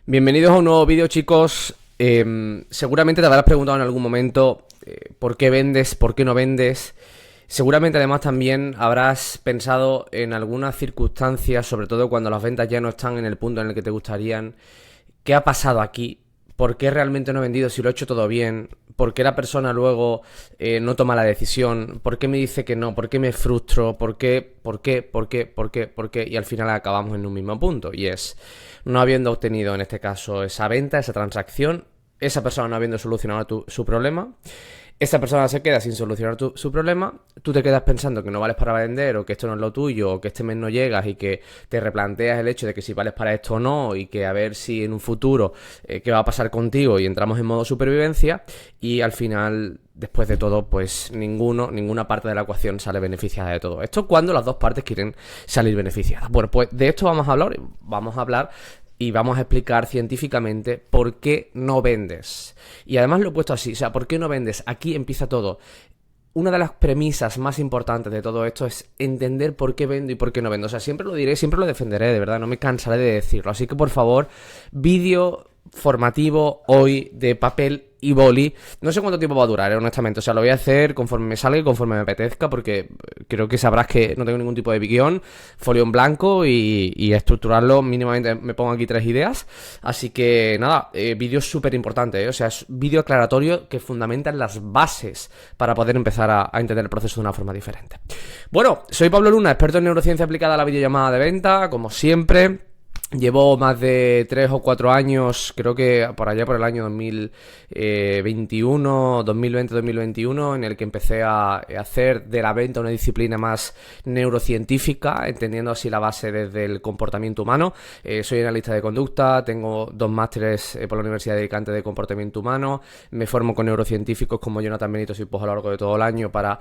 Bienvenidos a un nuevo vídeo, chicos. Seguramente te habrás preguntado en algún momento por qué vendes, por qué no vendes. Seguramente además también habrás pensado en algunas circunstancias, sobre todo cuando las ventas ya no están en el punto en el que te gustarían. ¿Qué ha pasado aquí? ¿Por qué realmente no he vendido si lo he hecho todo bien? ¿Por qué la persona luego no toma la decisión? ¿Por qué me dice que no? ¿Por qué me frustro? ¿Por qué? ¿Por qué? ¿Por qué? ¿Por qué? ¿Por qué? Y al final acabamos en un mismo punto. Y es, no habiendo obtenido en este caso esa venta, esa transacción, esa persona no habiendo solucionado su problema. Esta persona se queda sin solucionar su problema, tú te quedas pensando que no vales para vender o que esto no es lo tuyo o que este mes no llegas y que te replanteas el hecho de que si vales para esto o no y que a ver si en un futuro qué va a pasar contigo y entramos en modo supervivencia y al final, después de todo, pues ninguna parte de la ecuación sale beneficiada de todo esto cuando las dos partes quieren salir beneficiadas. Bueno, pues de esto vamos a hablar y vamos a explicar científicamente por qué no vendes. Y además lo he puesto así, o sea, ¿por qué no vendes? Aquí empieza todo. Una de las premisas más importantes de todo esto es entender por qué vendo y por qué no vendo. O sea, siempre lo diré, siempre lo defenderé, de verdad, no me cansaré de decirlo. Así que, por favor, vídeo formativo hoy de papel y boli. No sé cuánto tiempo va a durar, honestamente. O sea, lo voy a hacer conforme me salga y conforme me apetezca, porque creo que sabrás que no tengo ningún tipo de guión, folio en blanco y estructurarlo mínimamente. Me pongo aquí 3 ideas. Así que nada, vídeo súper importante, ¿eh? O sea, es vídeo aclaratorio que fundamentan las bases para poder empezar a entender el proceso de una forma diferente. Bueno, soy Pablo Luna, experto en neurociencia aplicada a la videollamada de venta, como siempre. Llevo más de 3 o 4 años, creo que por allá por el año 2021, 2020-2021, en el que empecé a hacer de la venta una disciplina más neurocientífica, entendiendo así la base desde el comportamiento humano. Soy analista de conducta, tengo 2 másteres por la Universidad de Alicante de comportamiento humano, me formo con neurocientíficos como Jonathan Benito y pues a lo largo de todo el año para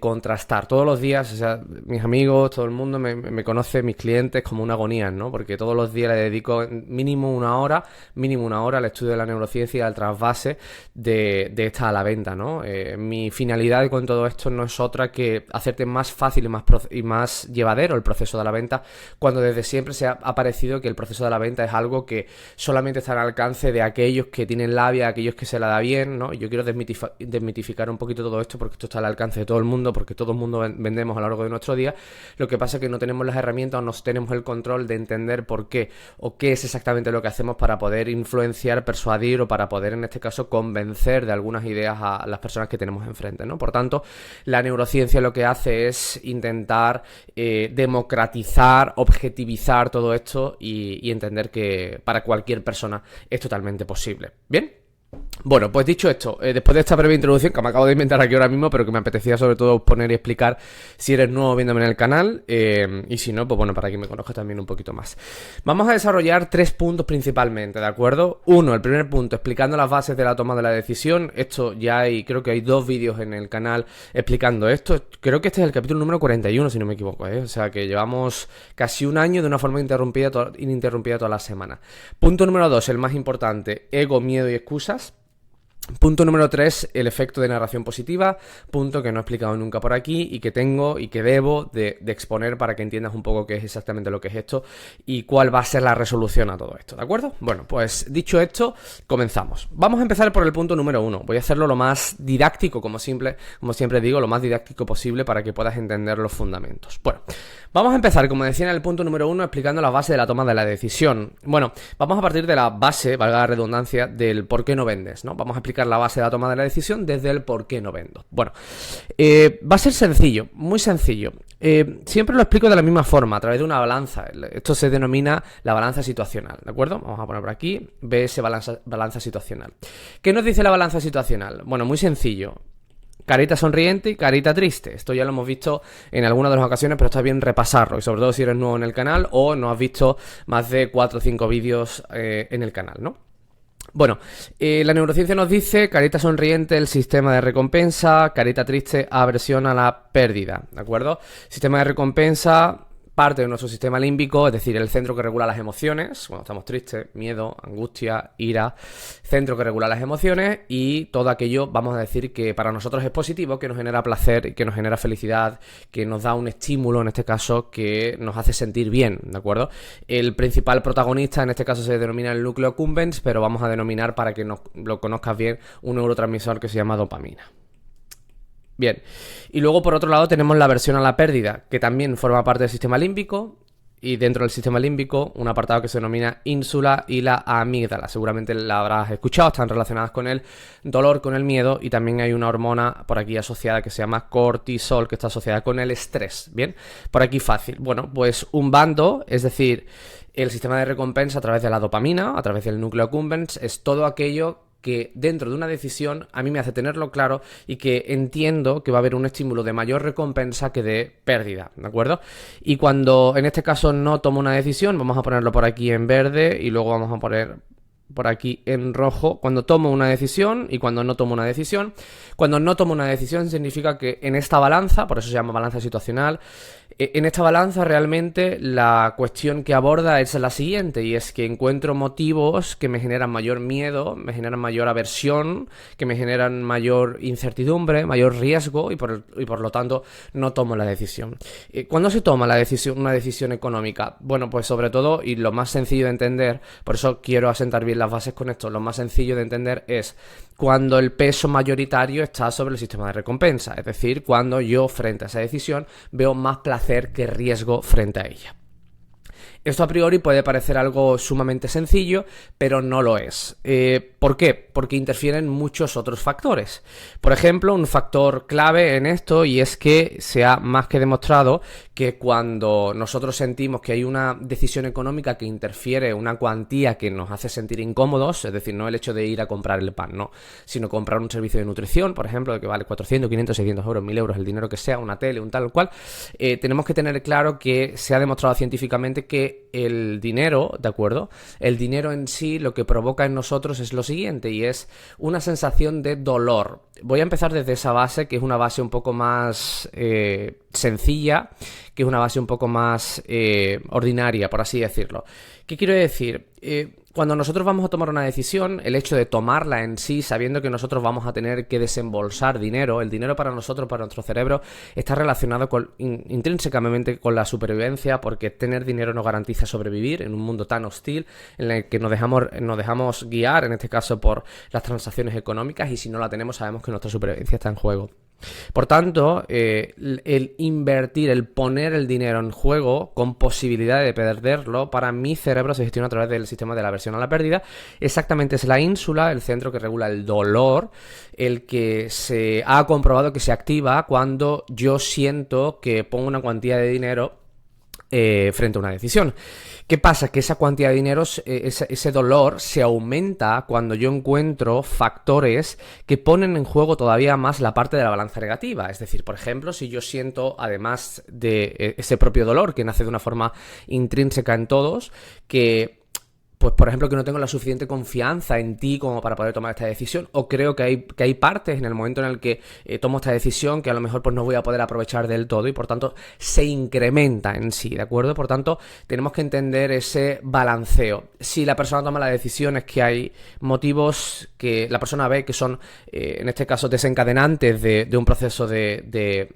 contrastar todos los días. O sea, mis amigos, todo el mundo me conoce, mis clientes, como una agonía, ¿no? Porque todos los días le dedico mínimo una hora al estudio de la neurociencia y al trasvase de esta a la venta, ¿no? Mi finalidad con todo esto no es otra que hacerte más fácil y más llevadero el proceso de la venta, cuando desde siempre se ha parecido que el proceso de la venta es algo que solamente está al alcance de aquellos que tienen labia, aquellos que se la da bien, ¿no? Yo quiero desmitificar un poquito todo esto, porque esto está al alcance de todo el mundo, porque todo el mundo vendemos a lo largo de nuestro día. Lo que pasa es que no tenemos las herramientas o no tenemos el control de entender por qué o qué es exactamente lo que hacemos para poder influenciar, persuadir o para poder, en este caso, convencer de algunas ideas a las personas que tenemos enfrente, ¿no? Por tanto, la neurociencia lo que hace es intentar democratizar, objetivizar todo esto y entender que para cualquier persona es totalmente posible. ¿Bien? Bueno, pues dicho esto, después de esta breve introducción que me acabo de inventar aquí ahora mismo, pero que me apetecía sobre todo poner y explicar si eres nuevo viéndome en el canal, y si no, pues bueno, para que me conozcas también un poquito más. Vamos a desarrollar 3 puntos principalmente, ¿de acuerdo? Uno, el primer punto, explicando las bases de la toma de la decisión. Esto ya hay, creo que hay 2 vídeos en el canal explicando esto. Creo que este es el capítulo número 41, si no me equivoco, ¿eh? O sea que llevamos casi un año de una forma ininterrumpida toda la semana. Punto número 2, el más importante, ego, miedo y excusas. Punto número 3, el efecto de narración positiva, punto que no he explicado nunca por aquí y que tengo y que debo de exponer para que entiendas un poco qué es exactamente lo que es esto y cuál va a ser la resolución a todo esto, ¿de acuerdo? Bueno, pues dicho esto, comenzamos. Vamos a empezar por el punto número 1. Voy a hacerlo lo más didáctico, como siempre digo, lo más didáctico posible para que puedas entender los fundamentos. Bueno, vamos a empezar, como decía en el punto número 1, explicando la base de la toma de la decisión. Bueno, vamos a partir de la base, valga la redundancia, del por qué no vendes, ¿no? Vamos a explicar la base de la toma de la decisión desde el por qué no vendo. Bueno, va a ser sencillo, muy sencillo. Siempre lo explico de la misma forma, a través de una balanza. Esto se denomina la balanza situacional, ¿de acuerdo? Vamos a poner por aquí, BS balanza situacional. ¿Qué nos dice la balanza situacional? Bueno, muy sencillo. Carita sonriente y carita triste. Esto ya lo hemos visto en algunas de las ocasiones, pero está bien repasarlo. Y sobre todo si eres nuevo en el canal o no has visto más de 4 o 5 vídeos en el canal, ¿no? Bueno, la neurociencia nos dice carita sonriente, el sistema de recompensa, carita triste, aversión a la pérdida, ¿de acuerdo? Sistema de recompensa, parte de nuestro sistema límbico, es decir, el centro que regula las emociones, cuando estamos tristes, miedo, angustia, ira, centro que regula las emociones, y todo aquello, vamos a decir, que para nosotros es positivo, que nos genera placer, que nos genera felicidad, que nos da un estímulo, en este caso, que nos hace sentir bien, ¿de acuerdo? El principal protagonista, en este caso, se denomina el núcleo accumbens, pero vamos a denominar, para que lo conozcas bien, un neurotransmisor que se llama dopamina. Bien, y luego por otro lado tenemos la aversión a la pérdida, que también forma parte del sistema límbico, y dentro del sistema límbico un apartado que se denomina ínsula y la amígdala. Seguramente la habrás escuchado, están relacionadas con el dolor, con el miedo, y también hay una hormona por aquí asociada que se llama cortisol, que está asociada con el estrés. Bien, por aquí fácil. Bueno, pues un bando, es decir, el sistema de recompensa a través de la dopamina, a través del núcleo accumbens, es todo aquello que dentro de una decisión a mí me hace tenerlo claro y que entiendo que va a haber un estímulo de mayor recompensa que de pérdida, ¿de acuerdo? Y cuando en este caso no tomo una decisión, vamos a ponerlo por aquí en verde y luego vamos a poner por aquí en rojo, cuando tomo una decisión y cuando no tomo una decisión. Cuando no tomo una decisión significa que en esta balanza, por eso se llama balanza situacional, en esta balanza realmente la cuestión que aborda es la siguiente, y es que encuentro motivos que me generan mayor miedo, me generan mayor aversión, que me generan mayor incertidumbre, mayor riesgo, y por lo tanto no tomo la decisión. ¿Cuándo se toma una decisión económica? Bueno, pues sobre todo, y lo más sencillo de entender, por eso quiero asentar bien las bases con esto, lo más sencillo de entender es cuando el peso mayoritario está sobre el sistema de recompensa, es decir, cuando yo frente a esa decisión veo más placer que riesgo frente a ella. Esto a priori puede parecer algo sumamente sencillo, pero no lo es. ¿Por qué? Porque interfieren muchos otros factores. Por ejemplo, un factor clave en esto, y es que se ha más que demostrado que cuando nosotros sentimos que hay una decisión económica que interfiere una cuantía que nos hace sentir incómodos, es decir, no el hecho de ir a comprar el pan, no, sino comprar un servicio de nutrición, por ejemplo, que vale 400, 500, 600 euros, 1000 euros, el dinero que sea, una tele, un tal cual, tenemos que tener claro que se ha demostrado científicamente que el dinero, ¿de acuerdo? El dinero en sí lo que provoca en nosotros es lo siguiente, y es una sensación de dolor. Voy a empezar desde esa base, que es una base un poco más sencilla, que es una base un poco más ordinaria, por así decirlo. ¿Qué quiero decir? Cuando nosotros vamos a tomar una decisión, el hecho de tomarla en sí, sabiendo que nosotros vamos a tener que desembolsar dinero, el dinero para nosotros, para nuestro cerebro, está relacionado intrínsecamente con la supervivencia, porque tener dinero nos garantiza sobrevivir en un mundo tan hostil en el que nos dejamos guiar, en este caso, por las transacciones económicas, y si no la tenemos sabemos que nuestra supervivencia está en juego. Por tanto, el invertir, el poner el dinero en juego con posibilidad de perderlo, para mi cerebro se gestiona a través del sistema de la aversión a la pérdida. Exactamente, es la ínsula, el centro que regula el dolor, el que se ha comprobado que se activa cuando yo siento que pongo una cuantía de dinero frente a una decisión. ¿Qué pasa? Que esa cuantía de dinero, ese dolor se aumenta cuando yo encuentro factores que ponen en juego todavía más la parte de la balanza negativa. Es decir, por ejemplo, si yo siento, además de ese propio dolor que nace de una forma intrínseca en todos, que pues por ejemplo que no tengo la suficiente confianza en ti como para poder tomar esta decisión, o creo que hay partes en el momento en el que tomo esta decisión que a lo mejor pues no voy a poder aprovechar del todo, y por tanto se incrementa en sí, ¿de acuerdo? Por tanto, tenemos que entender ese balanceo. Si la persona toma la decisión, es que hay motivos que la persona ve que son, en este caso, desencadenantes de un proceso de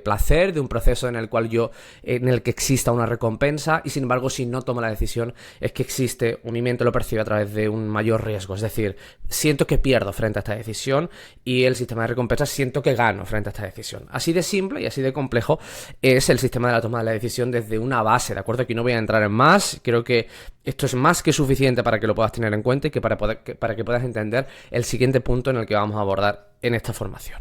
placer, de un proceso en el que exista una recompensa, y sin embargo, si no tomo la decisión, es que existe mi mente lo percibe a través de un mayor riesgo, es decir, siento que pierdo frente a esta decisión, y el sistema de recompensas siento que gano frente a esta decisión. Así de simple y así de complejo es el sistema de la toma de la decisión desde una base, ¿de acuerdo? Aquí no voy a entrar en más, creo que esto es más que suficiente para que lo puedas tener en cuenta y que para que puedas entender el siguiente punto en el que vamos a abordar en esta formación.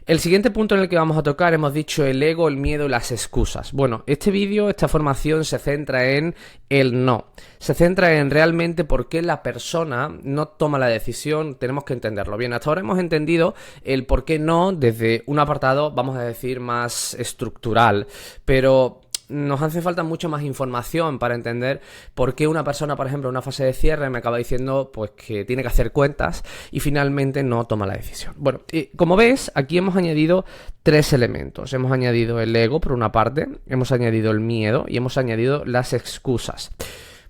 El siguiente punto en el que vamos a tocar, hemos dicho el ego, el miedo y las excusas. Bueno, este vídeo, esta formación se centra en el no. Se centra en realmente por qué la persona no toma la decisión. Tenemos que entenderlo bien. Hasta ahora hemos entendido el por qué no desde un apartado, vamos a decir, más estructural. Pero nos hace falta mucho más información para entender por qué una persona, por ejemplo, en una fase de cierre me acaba diciendo pues que tiene que hacer cuentas y finalmente no toma la decisión. Bueno, como ves, aquí hemos añadido 3 elementos. Hemos añadido el ego, por una parte, hemos añadido el miedo y hemos añadido las excusas.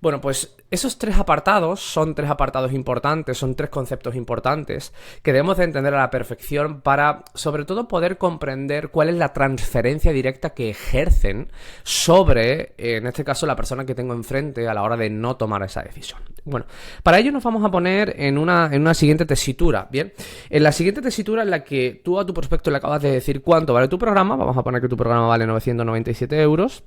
Bueno, pues esos 3 apartados son 3 apartados importantes, son 3 conceptos importantes que debemos de entender a la perfección para, sobre todo, poder comprender cuál es la transferencia directa que ejercen sobre, en este caso, la persona que tengo enfrente a la hora de no tomar esa decisión. Bueno, para ello nos vamos a poner en una siguiente tesitura, ¿bien? En la siguiente tesitura en la que tú a tu prospecto le acabas de decir cuánto vale tu programa, vamos a poner que tu programa vale 997 euros.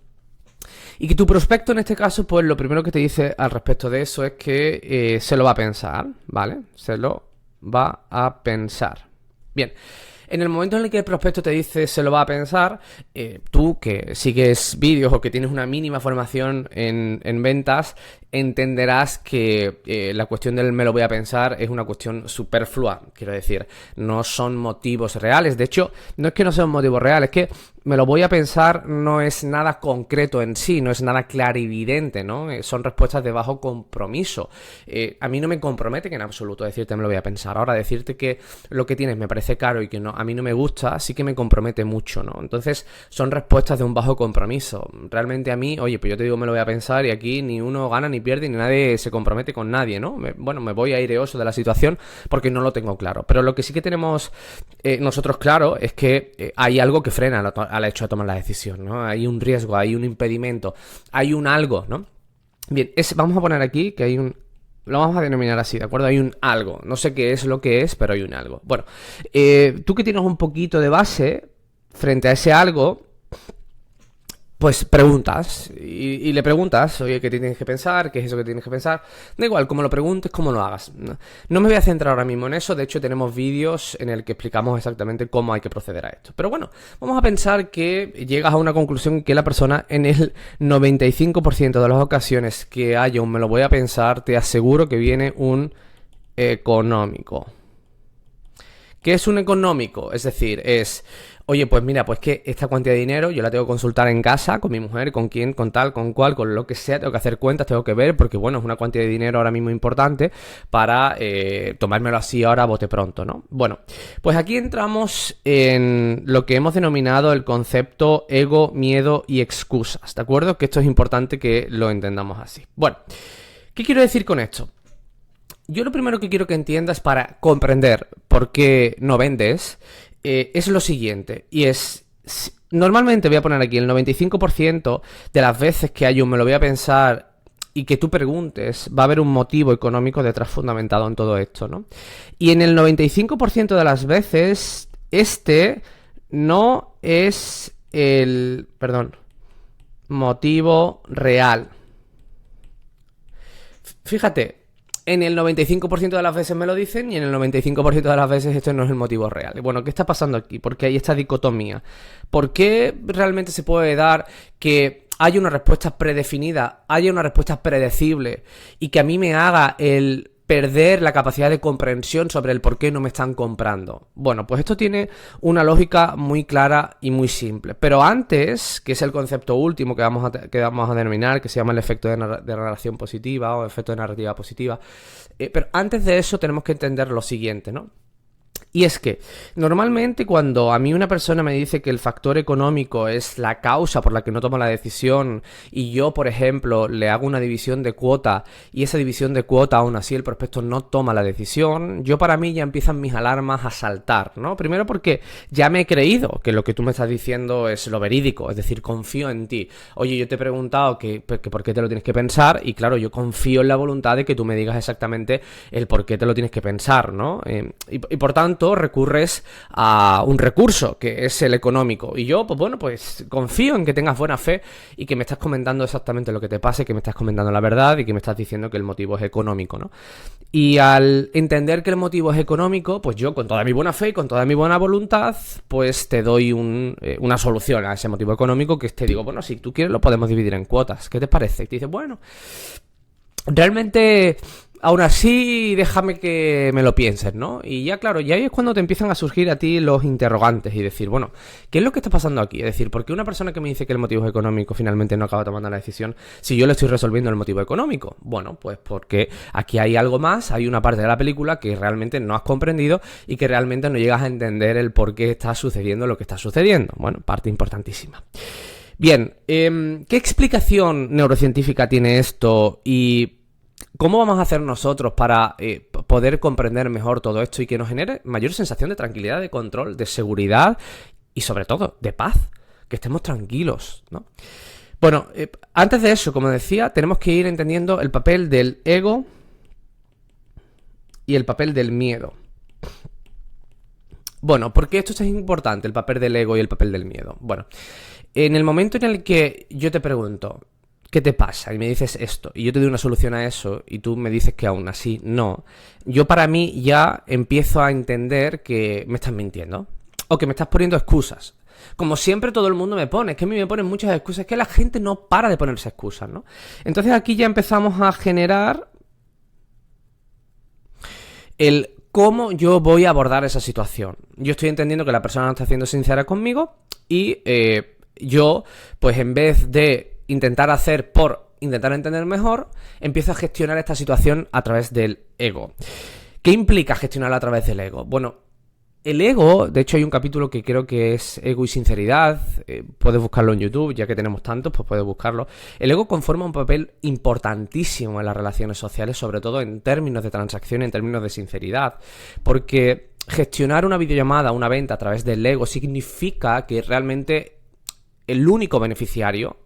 Y que tu prospecto en este caso, pues lo primero que te dice al respecto de eso es que se lo va a pensar, ¿vale? Se lo va a pensar. Bien, en el momento en el que el prospecto te dice se lo va a pensar, tú que sigues vídeos o que tienes una mínima formación en ventas, entenderás que la cuestión del me lo voy a pensar es una cuestión superflua. Quiero decir, no son motivos reales. De hecho, no es que no sean motivos reales, es que me lo voy a pensar no es nada concreto en sí, no es nada clarividente, ¿no? Son respuestas de bajo compromiso. A mí no me compromete en absoluto decirte me lo voy a pensar. Ahora, decirte que lo que tienes me parece caro y que no, a mí no me gusta, sí que me compromete mucho, ¿no? Entonces, son respuestas de un bajo compromiso. Realmente a mí, oye, pues yo te digo me lo voy a pensar y aquí ni uno gana ni pierde ni nadie se compromete con nadie, ¿no? Me voy aireoso de la situación porque no lo tengo claro. Pero lo que sí que tenemos nosotros claro es que hay algo que frena al hecho de tomar la decisión, ¿no? Hay un riesgo, hay un impedimento, hay un algo, ¿no? Bien, vamos a poner aquí que hay un... Lo vamos a denominar así, ¿de acuerdo? Hay un algo. No sé qué es lo que es, pero hay un algo. Bueno, tú que tienes un poquito de base frente a ese algo, pues preguntas y le preguntas, oye, ¿qué tienes que pensar? ¿Qué es eso que tienes que pensar? Da igual, como lo preguntes, como lo hagas. No me voy a centrar ahora mismo en eso, de hecho tenemos vídeos en el que explicamos exactamente cómo hay que proceder a esto. Pero bueno, vamos a pensar que llegas a una conclusión que la persona en el 95% de las ocasiones que haya un me lo voy a pensar, te aseguro que viene un económico. ¿Qué es un económico? Es decir, oye, pues mira, pues que esta cantidad de dinero yo la tengo que consultar en casa, con mi mujer, con quién, con tal, con cual, con lo que sea, tengo que hacer cuentas, tengo que ver, porque bueno, es una cantidad de dinero ahora mismo importante para tomármelo así ahora a bote pronto, ¿no? Bueno, pues aquí entramos en lo que hemos denominado el concepto ego, miedo y excusas, ¿de acuerdo? Que esto es importante que lo entendamos así. Bueno, ¿qué quiero decir con esto? Yo lo primero que quiero que entiendas para comprender por qué no vendes es lo siguiente, y es, normalmente voy a poner aquí el 95% de las veces que hay un me lo voy a pensar y que tú preguntes, va a haber un motivo económico detrás fundamentado en todo esto, ¿no? Y en el 95% de las veces, no es el, motivo real. Fíjate, en el 95% de las veces me lo dicen y en el 95% de las veces esto no es el motivo real. Bueno, ¿qué está pasando aquí? Porque hay esta dicotomía. ¿Por qué realmente se puede dar que haya una respuesta predefinida, haya una respuesta predecible y que a mí me haga el perder la capacidad de comprensión sobre el por qué no me están comprando? Bueno, pues esto tiene una lógica muy clara y muy simple. Pero antes, que es el concepto último que vamos a denominar, que se llama el efecto de narración positiva o efecto de narrativa positiva, pero antes de eso tenemos que entender lo siguiente, ¿no? Y es que normalmente cuando a mí una persona me dice que el factor económico es la causa por la que no tomo la decisión y yo, por ejemplo, le hago una división de cuota y esa división de cuota aún así el prospecto no toma la decisión, para mí ya empiezan mis alarmas a saltar, ¿no? Primero porque ya me he creído que lo que tú me estás diciendo es lo verídico, es decir, confío en ti. Oye, yo te he preguntado que por qué te lo tienes que pensar y claro, yo confío en la voluntad de que tú me digas exactamente el por qué te lo tienes que pensar, ¿no? Y por tanto recurres a un recurso que es el económico y yo, pues bueno, pues confío en que tengas buena fe y que me estás comentando exactamente lo que te pasa, que me estás comentando la verdad y que me estás diciendo que el motivo es económico, ¿no? Y al entender que el motivo es económico, pues yo con toda mi buena fe y con toda mi buena voluntad, pues te doy una solución a ese motivo económico, que te digo, bueno, si tú quieres lo podemos dividir en cuotas, ¿qué te parece? Y te dices, bueno, realmente aún así, déjame que me lo pienses, ¿no? Y ya, claro, y ahí es cuando te empiezan a surgir a ti los interrogantes y decir, bueno, ¿qué es lo que está pasando aquí? Es decir, ¿por qué una persona que me dice que el motivo es económico finalmente no acaba tomando la decisión si yo le estoy resolviendo el motivo económico? Bueno, pues porque aquí hay algo más, hay una parte de la película que realmente no has comprendido y que realmente no llegas a entender el por qué está sucediendo lo que está sucediendo. Bueno, parte importantísima. Bien, ¿qué explicación neurocientífica tiene esto y cómo vamos a hacer nosotros para poder comprender mejor todo esto y que nos genere mayor sensación de tranquilidad, de control, de seguridad y sobre todo de paz? Que estemos tranquilos, ¿no? Bueno, antes de eso, como decía, tenemos que ir entendiendo el papel del ego y el papel del miedo. Bueno, ¿por qué esto es importante, el papel del ego y el papel del miedo? Bueno, en el momento en el que yo te pregunto, ¿qué te pasa? Y me dices esto, y yo te doy una solución a eso, y tú me dices que aún así no, yo para mí ya empiezo a entender que me estás mintiendo, o que me estás poniendo excusas. Como siempre todo el mundo me pone, es que a mí me ponen muchas excusas, es que la gente no para de ponerse excusas, ¿no? Entonces aquí ya empezamos a generar el cómo yo voy a abordar esa situación. Yo estoy entendiendo que la persona no está siendo sincera conmigo y yo, pues en vez de intentar hacer por intentar entender mejor, empiezo a gestionar esta situación a través del ego. ¿Qué implica gestionarla a través del ego? Bueno, el ego, de hecho hay un capítulo que creo que es Ego y Sinceridad, puedes buscarlo en YouTube, ya que tenemos tantos, pues puedes buscarlo. El ego conforma un papel importantísimo en las relaciones sociales, sobre todo en términos de transacción, en términos de sinceridad, porque gestionar una videollamada, una venta a través del ego significa que realmente el único beneficiario,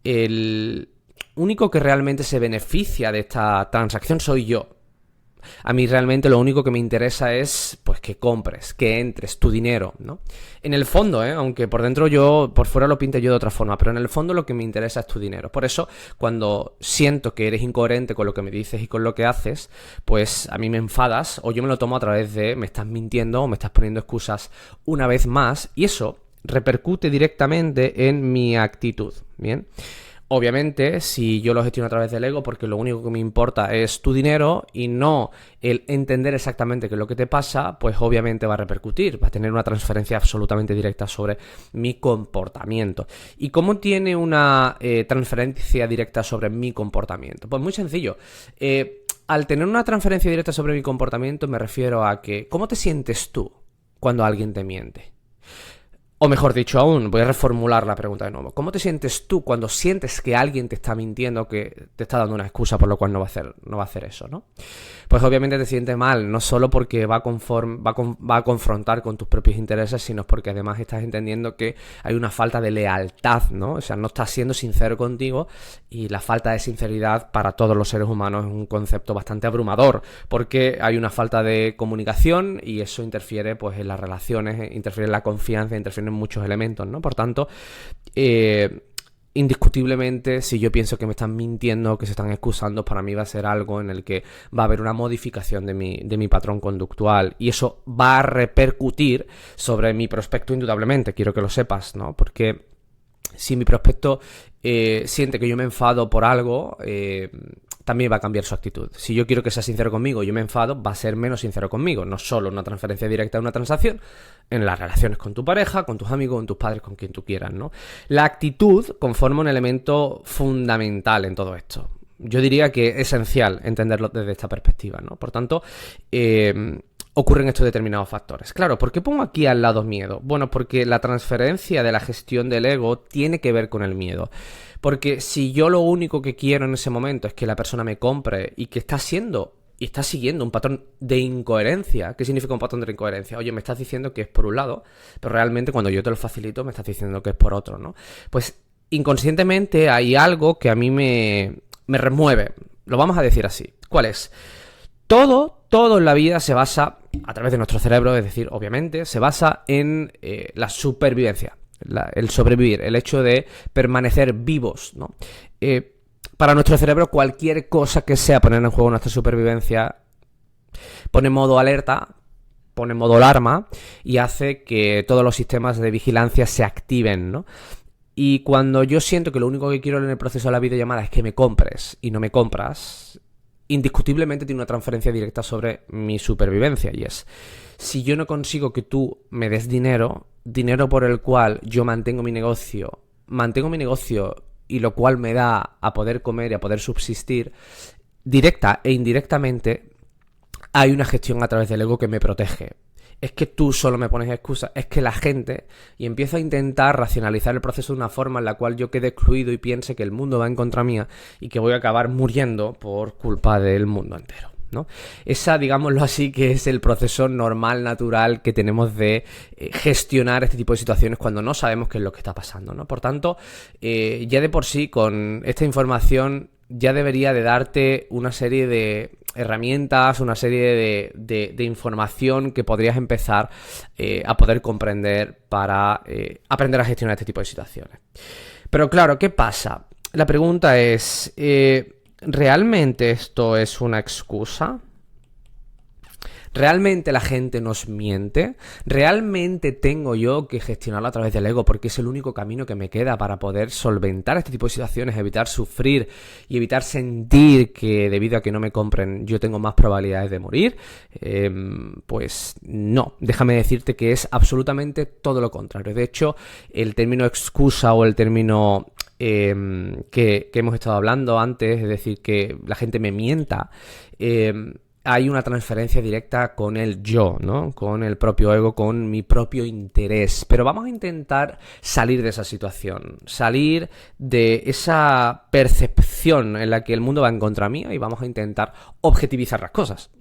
el único que realmente se beneficia de esta transacción soy yo. A mí realmente lo único que me interesa es pues que compres, que entres, tu dinero, ¿no? En el fondo, aunque por dentro yo, por fuera lo pinte yo de otra forma, pero en el fondo lo que me interesa es tu dinero. Por eso, cuando siento que eres incoherente con lo que me dices y con lo que haces, pues a mí me enfadas o yo me lo tomo a través de me estás mintiendo o me estás poniendo excusas una vez más y eso repercute directamente en mi actitud, ¿bien? Obviamente, si yo lo gestiono a través del ego, porque lo único que me importa es tu dinero y no el entender exactamente qué es lo que te pasa, pues obviamente va a repercutir, va a tener una transferencia absolutamente directa sobre mi comportamiento. ¿Y cómo tiene una transferencia directa sobre mi comportamiento? Pues muy sencillo. Al tener una transferencia directa sobre mi comportamiento me refiero a que, ¿cómo te sientes tú cuando alguien te miente? O mejor dicho aún, voy a reformular la pregunta de nuevo. ¿Cómo te sientes tú cuando sientes que alguien te está mintiendo, que te está dando una excusa por lo cual no va a hacer eso, ¿no? Pues obviamente te sientes mal, no solo porque va a confrontar con tus propios intereses, sino porque además estás entendiendo que hay una falta de lealtad, ¿no? O sea, no estás siendo sincero contigo y la falta de sinceridad para todos los seres humanos es un concepto bastante abrumador, porque hay una falta de comunicación y eso interfiere pues en las relaciones, interfiere en la confianza, interfiere en muchos elementos, ¿no? Por tanto, indiscutiblemente, si yo pienso que me están mintiendo, que se están excusando, para mí va a ser algo en el que va a haber una modificación de mi patrón conductual y eso va a repercutir sobre mi prospecto indudablemente, quiero que lo sepas, ¿no? Porque si mi prospecto siente que yo me enfado por algo, también va a cambiar su actitud. Si yo quiero que sea sincero conmigo y yo me enfado, va a ser menos sincero conmigo. No solo una transferencia directa de una transacción, en las relaciones con tu pareja, con tus amigos, con tus padres, con quien tú quieras, ¿no? La actitud conforma un elemento fundamental en todo esto. Yo diría que es esencial entenderlo desde esta perspectiva, ¿no? Por tanto, ocurren estos determinados factores. Claro, ¿por qué pongo aquí al lado miedo? Bueno, porque la transferencia de la gestión del ego tiene que ver con el miedo. Porque si yo lo único que quiero en ese momento es que la persona me compre y que está siguiendo un patrón de incoherencia. ¿Qué significa un patrón de incoherencia? Oye, me estás diciendo que es por un lado, pero realmente cuando yo te lo facilito me estás diciendo que es por otro, ¿no? Pues inconscientemente hay algo que a mí me remueve. Lo vamos a decir así. ¿Cuál es? Todo en la vida se basa, a través de nuestro cerebro, es decir, obviamente, se basa en la supervivencia, el sobrevivir, el hecho de permanecer vivos, ¿no? Para nuestro cerebro, cualquier cosa que sea poner en juego nuestra supervivencia pone modo alerta, pone modo alarma y hace que todos los sistemas de vigilancia se activen, ¿no? Y cuando yo siento que lo único que quiero en el proceso de la videollamada es que me compres y no me compras, indiscutiblemente tiene una transferencia directa sobre mi supervivencia, y es: si yo no consigo que tú me des dinero por el cual yo mantengo mi negocio y lo cual me da a poder comer y a poder subsistir, directa e indirectamente hay una gestión a través del ego que me protege. Es que tú solo me pones excusas, es que la gente, y empiezo a intentar racionalizar el proceso de una forma en la cual yo quede excluido y piense que el mundo va en contra mía y que voy a acabar muriendo por culpa del mundo entero, ¿no? Esa, digámoslo así, que es el proceso normal, natural que tenemos de gestionar este tipo de situaciones cuando no sabemos qué es lo que está pasando, ¿no? Por tanto, ya de por sí, con esta información ya debería de darte una serie de herramientas, una serie de información que podrías empezar a poder comprender para aprender a gestionar este tipo de situaciones. Pero claro, ¿qué pasa? La pregunta es, ¿realmente esto es una excusa? ¿Realmente la gente nos miente? ¿Realmente tengo yo que gestionarlo a través del ego porque es el único camino que me queda para poder solventar este tipo de situaciones, evitar sufrir y evitar sentir que debido a que no me compren yo tengo más probabilidades de morir? Pues no, déjame decirte que es absolutamente todo lo contrario. De hecho, el término excusa o el término que hemos estado hablando antes, es decir, que la gente me mienta, hay una transferencia directa con el yo, ¿no? Con el propio ego, con mi propio interés. Pero vamos a intentar salir de esa situación, salir de esa percepción en la que el mundo va en contra mía y vamos a intentar objetivizar las cosas,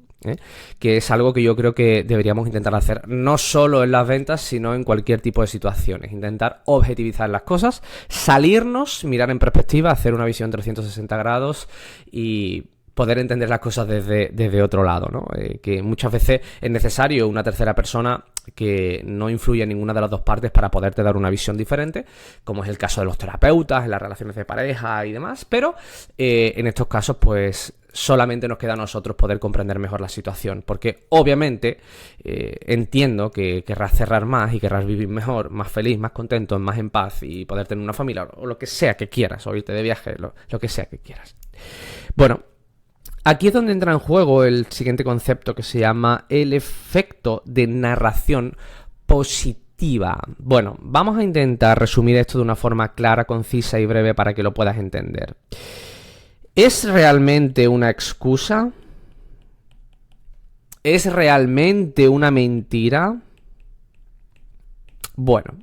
que es algo que yo creo que deberíamos intentar hacer no solo en las ventas, sino en cualquier tipo de situaciones. Intentar objetivizar las cosas, salirnos, mirar en perspectiva, hacer una visión 360 grados y poder entender las cosas desde otro lado, ¿no? Que muchas veces es necesario una tercera persona que no influya en ninguna de las dos partes para poderte dar una visión diferente, como es el caso de los terapeutas, en las relaciones de pareja y demás, pero en estos casos pues solamente nos queda a nosotros poder comprender mejor la situación, porque obviamente entiendo que querrás cerrar más y querrás vivir mejor, más feliz, más contento, más en paz y poder tener una familia o lo que sea que quieras, o irte de viaje, lo que sea que quieras. Bueno, aquí es donde entra en juego el siguiente concepto que se llama el efecto de narración positiva. Bueno, vamos a intentar resumir esto de una forma clara, concisa y breve para que lo puedas entender. ¿Es realmente una excusa? ¿Es realmente una mentira? Bueno,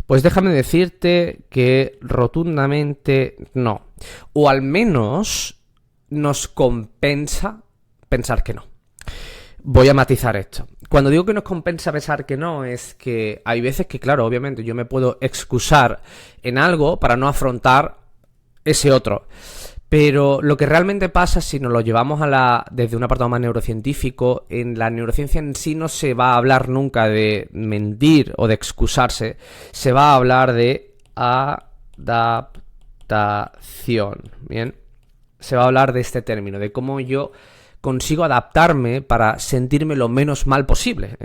pues déjame decirte que rotundamente no. O al menos nos compensa pensar que no. Voy a matizar esto. Cuando digo que nos compensa pensar que no, es que hay veces que, claro, obviamente yo me puedo excusar en algo para no afrontar ese otro. Pero lo que realmente pasa, si nos lo llevamos desde un apartado más neurocientífico, en la neurociencia en sí no se va a hablar nunca de mentir o de excusarse, se va a hablar de adaptación, ¿bien? Se va a hablar de este término, de cómo yo consigo adaptarme para sentirme lo menos mal posible,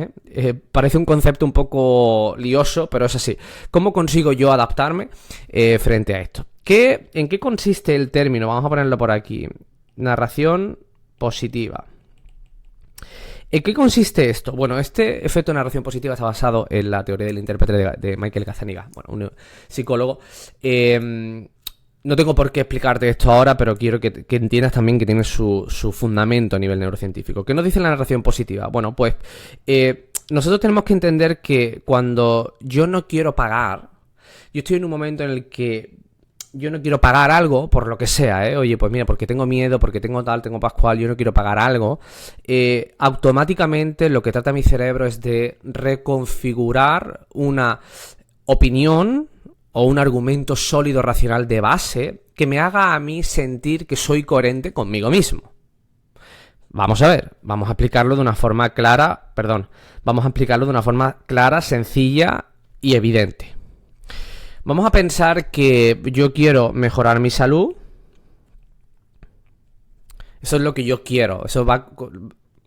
parece un concepto un poco lioso, pero es así. ¿Cómo consigo yo adaptarme frente a esto? ¿En qué consiste el término? Vamos a ponerlo por aquí. Narración positiva. ¿En qué consiste esto? Bueno, este efecto de narración positiva está basado en la teoría del intérprete de Michael Gazzaniga, bueno, un psicólogo. No tengo por qué explicarte esto ahora, pero quiero que entiendas también que tiene su fundamento a nivel neurocientífico. ¿Qué nos dice la narración positiva? Bueno, pues nosotros tenemos que entender que cuando yo no quiero pagar, yo estoy en un momento en el que yo no quiero pagar algo, por lo que sea, oye, pues mira, porque tengo miedo, porque tengo tal, tengo pascual, yo no quiero pagar algo, automáticamente lo que trata mi cerebro es de reconfigurar una opinión o un argumento sólido, racional de base que me haga a mí sentir que soy coherente conmigo mismo. Vamos a ver, vamos a explicarlo de una forma clara, sencilla y evidente. Vamos a pensar que yo quiero mejorar mi salud. Eso es lo que yo quiero, eso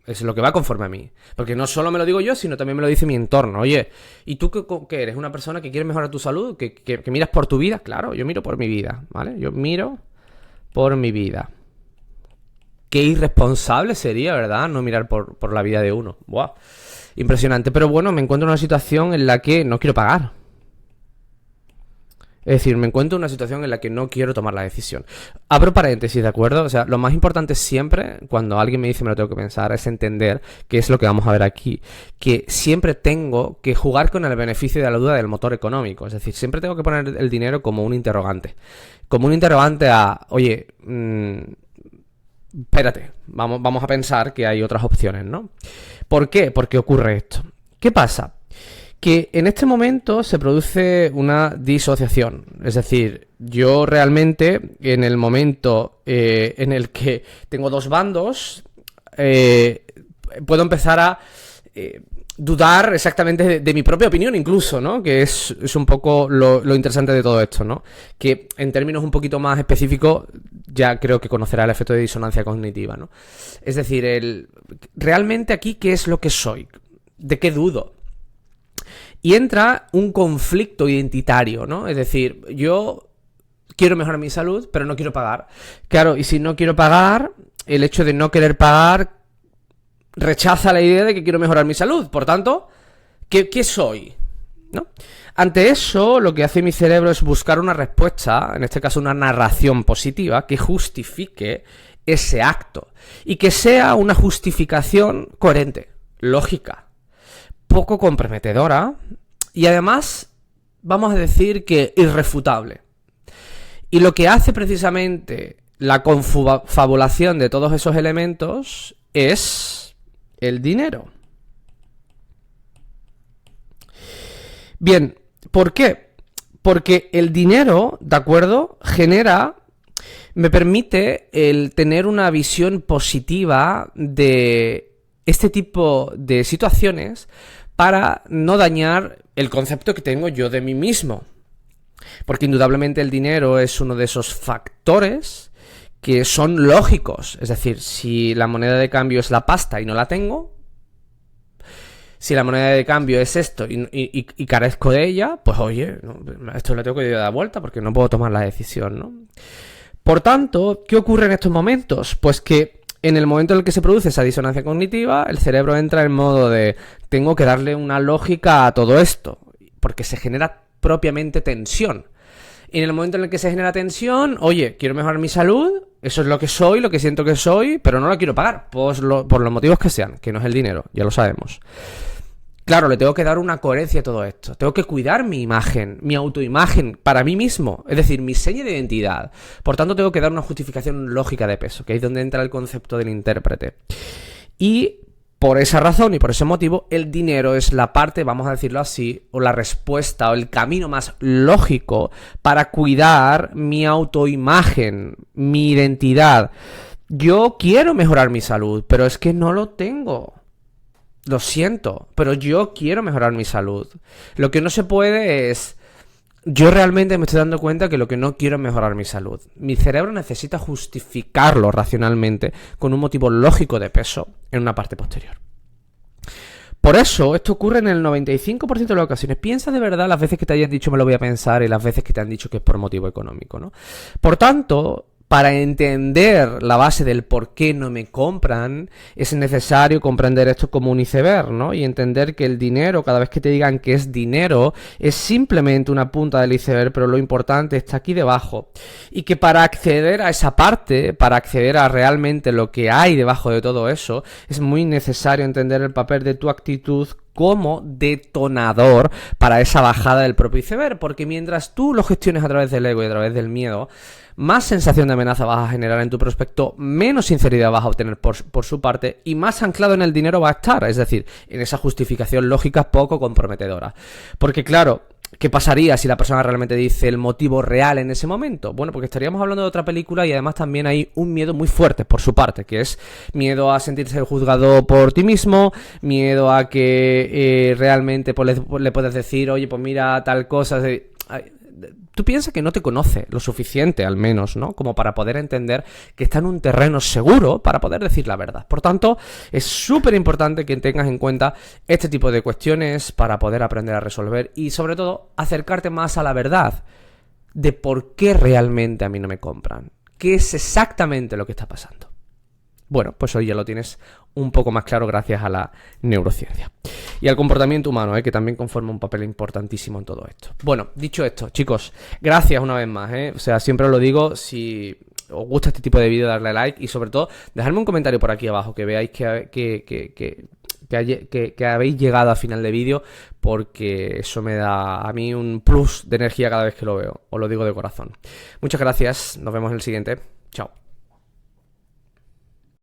es lo que va conforme a mí. Porque no solo me lo digo yo, sino también me lo dice mi entorno. Oye, ¿y tú qué eres? ¿Una persona que quiere mejorar tu salud? ¿Que miras por tu vida? Claro, yo miro por mi vida, ¿vale? Yo miro por mi vida. Qué irresponsable sería, ¿verdad? No mirar por la vida de uno. ¡Buah! Impresionante. Pero bueno, me encuentro en una situación en la que no quiero pagar. Es decir, me encuentro en una situación en la que no quiero tomar la decisión. Abro paréntesis, ¿de acuerdo? O sea, lo más importante siempre, cuando alguien me dice me lo tengo que pensar, es entender que es lo que vamos a ver aquí. Que siempre tengo que jugar con el beneficio de la duda del motor económico. Es decir, siempre tengo que poner el dinero como un interrogante. Como un interrogante a, oye, espérate, vamos a pensar que hay otras opciones, ¿no? ¿Por qué? ¿Por qué ocurre esto? ¿Qué pasa? Que en este momento se produce una disociación. Es decir, yo realmente en el momento en el que tengo dos bandos, puedo empezar a dudar exactamente de mi propia opinión incluso, ¿no? Que es un poco lo interesante de todo esto, ¿no? Que en términos un poquito más específicos ya creo que conocerá el efecto de disonancia cognitiva, ¿no? Es decir, realmente aquí, ¿qué es lo que soy? ¿De qué dudo? Y entra un conflicto identitario, ¿no? Es decir, yo quiero mejorar mi salud, pero no quiero pagar. Claro, y si no quiero pagar, el hecho de no querer pagar rechaza la idea de que quiero mejorar mi salud. Por tanto, ¿qué soy? ¿No? Ante eso, lo que hace mi cerebro es buscar una respuesta, en este caso una narración positiva, que justifique ese acto. Y que sea una justificación coherente, lógica, poco comprometedora y además, vamos a decir que irrefutable. Y lo que hace precisamente la confabulación de todos esos elementos es el dinero. Bien, ¿por qué? Porque el dinero, ¿de acuerdo?, me permite el tener una visión positiva de este tipo de situaciones para no dañar el concepto que tengo yo de mí mismo. Porque indudablemente el dinero es uno de esos factores que son lógicos. Es decir, si la moneda de cambio es la pasta y no la tengo, si la moneda de cambio es esto y carezco de ella, pues oye, no, esto le tengo que dar vuelta porque no puedo tomar la decisión, ¿no? Por tanto, ¿qué ocurre en estos momentos? Pues que en el momento en el que se produce esa disonancia cognitiva, el cerebro entra en modo de tengo que darle una lógica a todo esto, porque se genera propiamente tensión. Y en el momento en el que se genera tensión, oye, quiero mejorar mi salud, eso es lo que soy, lo que siento que soy, pero no lo quiero pagar, por los motivos que sean, que no es el dinero, ya lo sabemos. Claro, le tengo que dar una coherencia a todo esto. Tengo que cuidar mi imagen, mi autoimagen para mí mismo, es decir, mi seña de identidad. Por tanto, tengo que dar una justificación lógica de peso, que ahí es donde entra el concepto del intérprete. Y por esa razón y por ese motivo, el dinero es la parte, vamos a decirlo así, o la respuesta o el camino más lógico para cuidar mi autoimagen, mi identidad. Yo quiero mejorar mi salud, pero es que no lo tengo. Lo siento, pero yo quiero mejorar mi salud. Lo que no se puede es... Yo realmente me estoy dando cuenta que lo que no quiero es mejorar mi salud. Mi cerebro necesita justificarlo racionalmente con un motivo lógico de peso en una parte posterior. Por eso, esto ocurre en el 95% de las ocasiones. Piensa de verdad las veces que te hayan dicho me lo voy a pensar y las veces que te han dicho que es por motivo económico, ¿no? Por tanto, para entender la base del por qué no me compran, es necesario comprender esto como un iceberg, ¿no? Y entender que el dinero, cada vez que te digan que es dinero, es simplemente una punta del iceberg, pero lo importante está aquí debajo. Y que para acceder a esa parte, para acceder a realmente lo que hay debajo de todo eso, es muy necesario entender el papel de tu actitud como detonador para esa bajada del propio iceberg, porque mientras tú lo gestiones a través del ego y a través del miedo, más sensación de amenaza vas a generar en tu prospecto, menos sinceridad vas a obtener por su parte y más anclado en el dinero va a estar, es decir, en esa justificación lógica poco comprometedora. Porque claro, ¿qué pasaría si la persona realmente dice el motivo real en ese momento? Bueno, porque estaríamos hablando de otra película y además también hay un miedo muy fuerte por su parte, que es miedo a sentirse juzgado por ti mismo, miedo a que realmente pues, le puedes decir, oye, pues mira tal cosa... Tú piensas que no te conoce lo suficiente, al menos, ¿no? Como para poder entender que está en un terreno seguro para poder decir la verdad. Por tanto, es súper importante que tengas en cuenta este tipo de cuestiones para poder aprender a resolver y, sobre todo, acercarte más a la verdad de por qué realmente a mí no me compran. ¿Qué es exactamente lo que está pasando? Bueno, pues hoy ya lo tienes un poco más claro gracias a la neurociencia. Y al comportamiento humano, que también conforma un papel importantísimo en todo esto. Bueno, dicho esto, chicos, gracias una vez más, O sea, siempre os lo digo, si os gusta este tipo de vídeo, darle like y sobre todo, dejadme un comentario por aquí abajo que veáis que habéis llegado al final de vídeo, porque eso me da a mí un plus de energía cada vez que lo veo. Os lo digo de corazón. Muchas gracias, nos vemos en el siguiente. Chao.